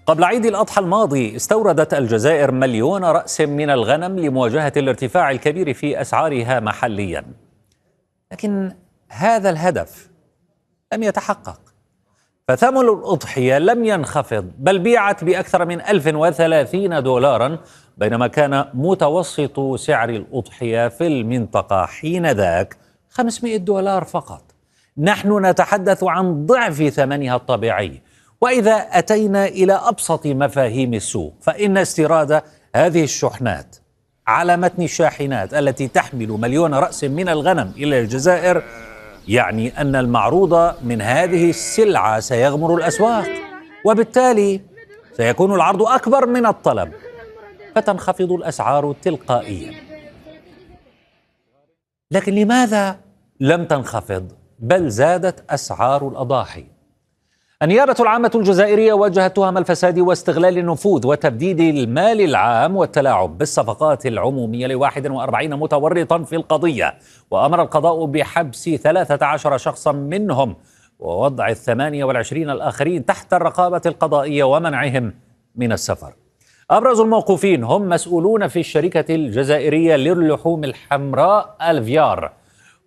قبل عيد الأضحى الماضي استوردت الجزائر 1,000,000 رأس من الغنم لمواجهة الارتفاع الكبير في أسعارها محليا، لكن هذا الهدف لم يتحقق، فثمن الأضحية لم ينخفض بل بيعت بأكثر من 1030 دولارا، بينما كان متوسط سعر الأضحية في المنطقة حينذاك 500 دولار فقط. نحن نتحدث عن ضعف ثمنها الطبيعي. وإذا أتينا إلى أبسط مفاهيم السوق، فإن استيراد هذه الشحنات على متن الشاحنات التي تحمل 1,000,000 رأس من الغنم إلى الجزائر يعني أن المعروض من هذه السلعة سيغمر الأسواق، وبالتالي سيكون العرض أكبر من الطلب، فتنخفض الأسعار تلقائيا. لكن لماذا لم تنخفض بل زادت أسعار الأضاحي؟ النيابة العامة الجزائرية وجهت تهم الفساد واستغلال النفوذ وتبديد المال العام والتلاعب بالصفقات العمومية ل41 متورطا في القضية، وأمر القضاء بحبس 13 شخصا منهم ووضع 28 الآخرين تحت الرقابة القضائية ومنعهم من السفر. أبرز الموقوفين هم مسؤولون في الشركة الجزائرية للحوم الحمراء الفيار،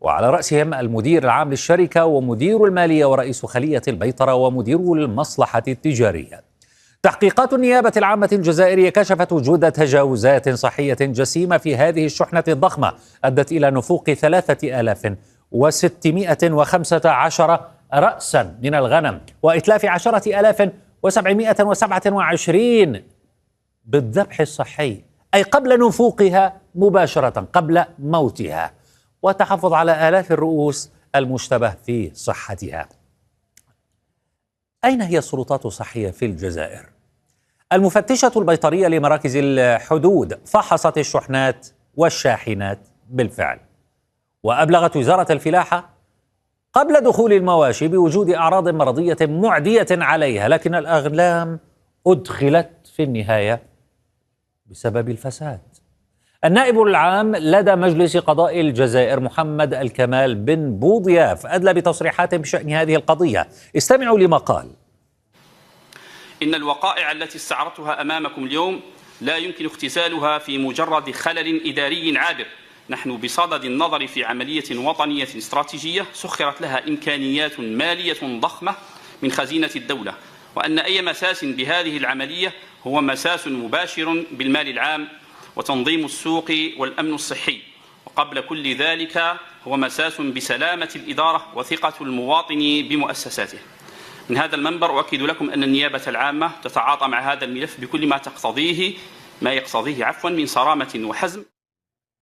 وعلى رأسهم المدير العام للشركة ومدير المالية ورئيس خلية البيطرة ومدير المصلحة التجارية. تحقيقات النيابة العامة الجزائرية كشفت وجود تجاوزات صحية جسيمة في هذه الشحنة الضخمة أدت إلى نفوق 3615 رأسا من الغنم وإتلاف 10,727 بالذبح الصحي، أي قبل نفوقها مباشرة قبل موتها، وتحفظ على آلاف الرؤوس المشتبه في صحتها. أين هي السلطات الصحية في الجزائر؟ المفتشة البيطرية لمراكز الحدود فحصت الشحنات والشاحنات بالفعل، وأبلغت وزارة الفلاحة قبل دخول المواشي بوجود أعراض مرضية معدية عليها، لكن الأغلام أدخلت في النهاية بسبب الفساد. النائب العام لدى مجلس قضاء الجزائر محمد الكمال بن بوضياف أدلى بتصريحات بشأن هذه القضية. استمعوا لما قال. إن الوقائع التي استعرضتها أمامكم اليوم لا يمكن اختزالها في مجرد خلل إداري عابر. نحن بصدد النظر في عملية وطنية استراتيجية سخرت لها إمكانيات مالية ضخمة من خزينة الدولة، وأن أي مساس بهذه العملية هو مساس مباشر بالمال العام وتنظيم السوق والأمن الصحي، وقبل كل ذلك هو مساس بسلامة الإدارة وثقة المواطن بمؤسساته. من هذا المنبر أؤكد لكم أن النيابة العامة تتعاطى مع هذا الملف بكل ما يقتضيه من صرامة وحزم.